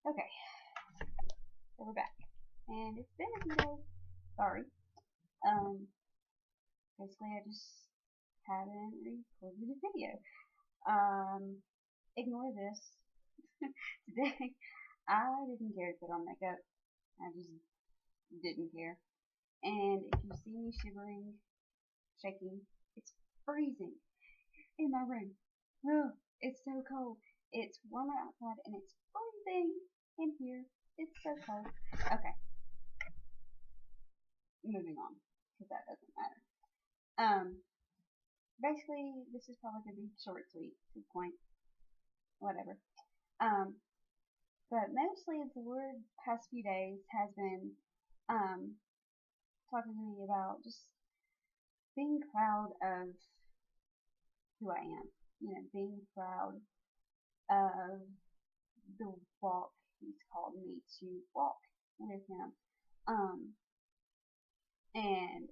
Okay, so we're back. And it's been a few days. Sorry. Um, Basically I just haven't recorded a video. Um, Ignore this. Today, I didn't care to put on makeup. I just didn't care. And if you see me shivering, shaking, it's freezing in my room. Oh, it's so cold. It's warmer outside and it's freezing in here. It's so cold. Okay, moving on, because that doesn't matter. Basically, this is probably going to be short, sweet, to the point, whatever. Um, but mostly the Lord past few days has been um, talking to me about just being proud of who I am. You know, being proud of the walk He's called me to walk with Him. Um, and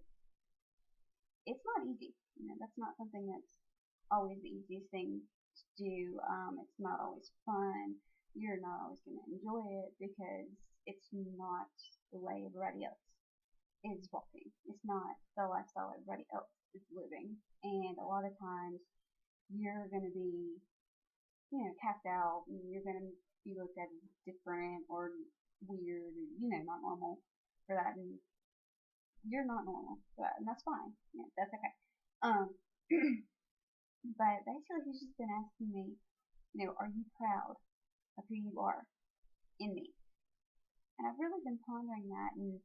it's not easy. You know, that's not something that's always the easiest thing to do. It's not always fun. You're not always going to enjoy it because it's not the way everybody else is walking. It's not the lifestyle everybody else is living. And a lot of times you're going to be, capped out and you're going to be looked at as different or weird or, not normal for that. And you're not normal for that. And that's fine. Yeah, that's okay. Um, but basically he's just been asking me, are you proud of who you are in me? And I've really been pondering that, and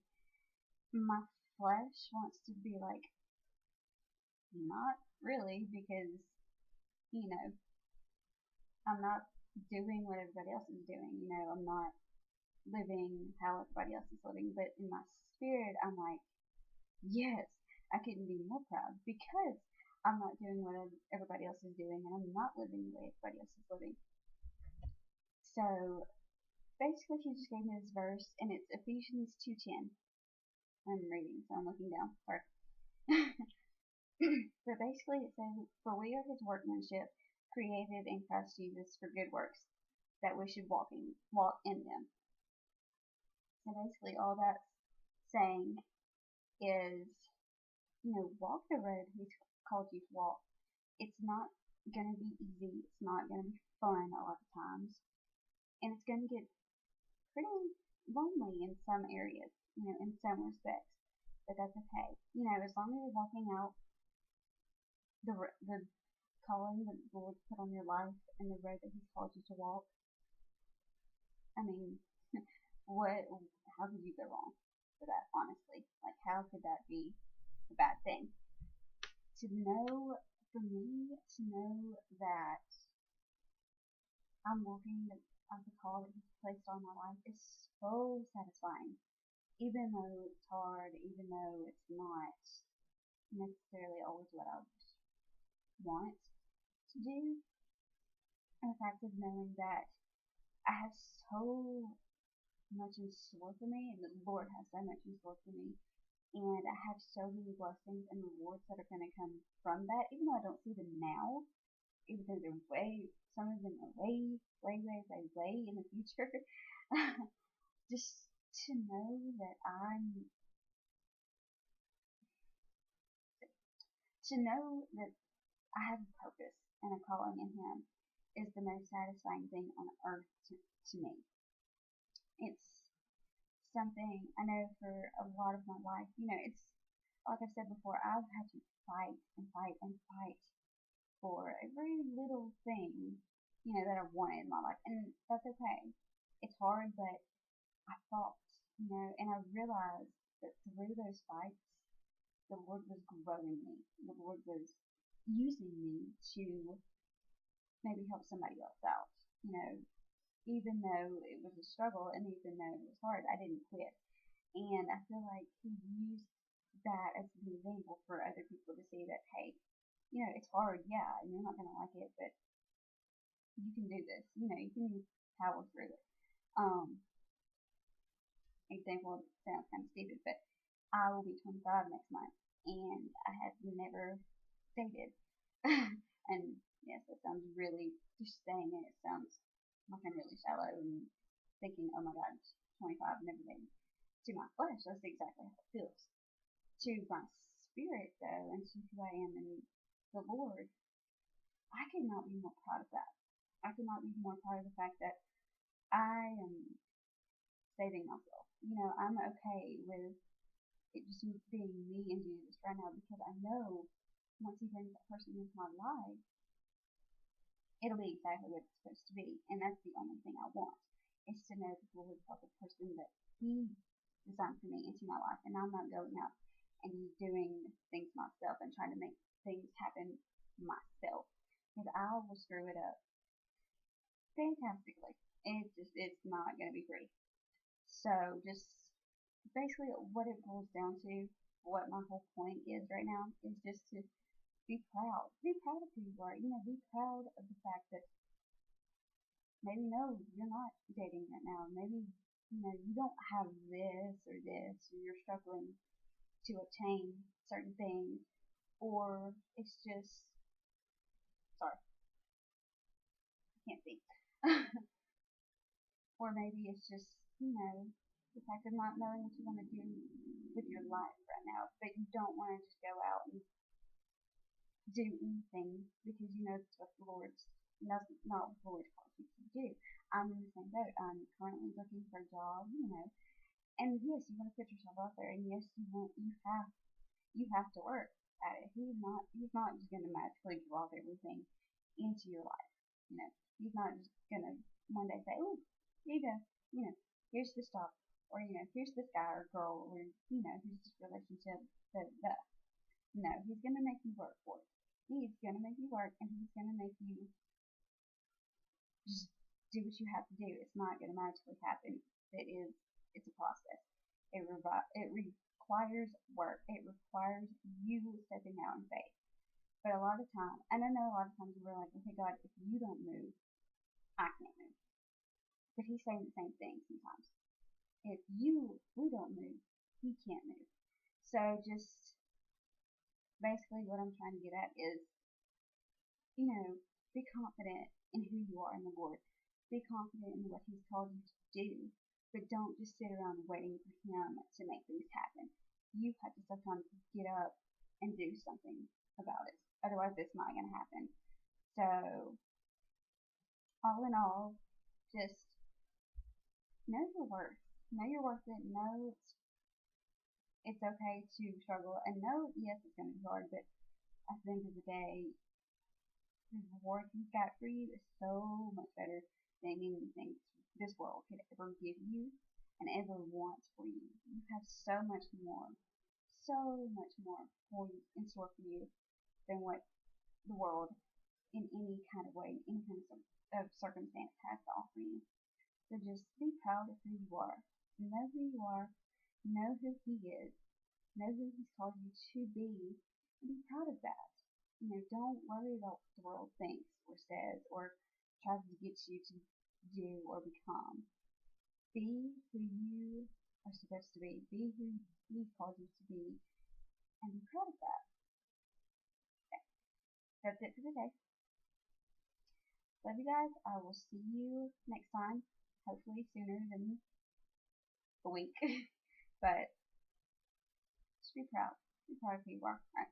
my flesh wants to be like, not really, because, you know, I'm not doing what everybody else is doing. I'm not living how everybody else is living. But in my spirit, I'm like, yes, I couldn't be more proud because I'm not doing what everybody else is doing, and I'm not living the way everybody else is living. So basically, he just gave me this verse, and it's Ephesians 2:10. I'm reading, so I'm looking down. Sorry. But basically, it says, "For we are His workmanship, created in Christ Jesus for good works, that we should walk in them." So basically, all that's saying is, walk the road He's called you to walk. It's not going to be easy. It's not going to be fun a lot of times, and it's going to get pretty lonely in some areas, in some respects. But that's okay. As long as you're walking out the calling that the Lord put on your life and the road that He's called you to walk, I mean, what? How could you go wrong for that? Honestly, like, how could that be a bad thing? To know, for me, to know that I'm walking out the call that He's placed on my life is so satisfying. Even though it's hard, even though it's not necessarily always what I want to do, and the fact of knowing that I have so much in store for me, and the Lord has so much in store for me, and I have so many blessings and rewards that are going to come from that, even though I don't see them now, even though some of them are way in the future. Just to know that I have a purpose and a calling in Him is the most satisfying thing on earth to me. It's something I know for a lot of my life. It's like I've said before, I've had to fight and fight and fight for every little thing, that I wanted in my life. And that's okay. It's hard, but I fought, and I realized that through those fights, the Lord was growing me. The Lord was using me to maybe help somebody else out. Even though it was a struggle and even though it was hard, I didn't quit. And I feel like He used that as an example for other people to see that, hey, it's hard, yeah, and you're not going to like it, but you can do this. You can power through it. Example sounds kind of stupid, but I will be 25 next month, and I have never dated. And yes, that sounds really, just saying it sounds like I'm really shallow and thinking, oh my God, 25, never made it. To my flesh, that's exactly how it feels. To my spirit, though, and to who I am in the Lord, I could not be more proud of that. I could not be more proud of the fact that I am saving myself. I'm okay with it just being me and Jesus right now because I know once He brings that person into my life, it'll be exactly what it's supposed to be. And that's the only thing I want is to know the Lord brought the person that He designed for me into my life. And I'm not going out and doing things myself and trying to make things happen myself. Because I will screw it up fantastically. It's not going to be pretty. So just basically what it boils down to, what my whole point is right now, is just to be proud. Be proud of who you are. Be proud of the fact that maybe no, you're not dating right now. Maybe, you don't have this or you're struggling to obtain certain things, or it's just, sorry, I can't think. Or maybe it's just, the fact of not knowing what you want to do with your life right now, but you don't want to just go out and do anything because it's what the Lord's not what the Lord calls you to do. I'm in the same boat. I'm currently looking for a job, and yes, you want to put yourself out there, and yes, you have to work at it. He's not just going to magically drop everything into your life. He's not just going to one day say, oh, here you go, here's this job, or here's this guy or girl, or here's this relationship. No, He's going to make you work for it. He's going to make you work, and He's going to make you just do what you have to do. It's not going to magically happen. It's a process. It requires work. It requires you stepping out in faith. But a lot of times, and I know a lot of times we're like, okay, God, if you don't move, I can't move. But He's saying the same thing sometimes. If we don't move, He can't move. So just basically what I'm trying to get at is, be confident in who you are in the Lord. Be confident in what He's called you to do. But don't just sit around waiting for Him to make things happen. You have to sometimes get up and do something about it. Otherwise, it's not going to happen. So, all in all, just know your worth. Know you're worth it. Know it's okay to struggle. And know, yes, it's going to be hard, but at the end of the day, the reward He's got for you is so much better than anything this world could ever give you and ever want for you. You have so much more for you, in store for you than what the world in any kind of way, any kind of circumstance has to offer you. So just be proud of who you are. Know who you are. Know who He is. Know who He's called you to be. And be proud of that. Don't worry about what the world thinks or says or tries to get you to do or become. Be who you are supposed to be. Be who He's called you to be. And be proud of that. Okay. That's it for today. Love you guys. I will see you next time. Hopefully sooner than a week. But just be proud. Be proud of who you are. All right.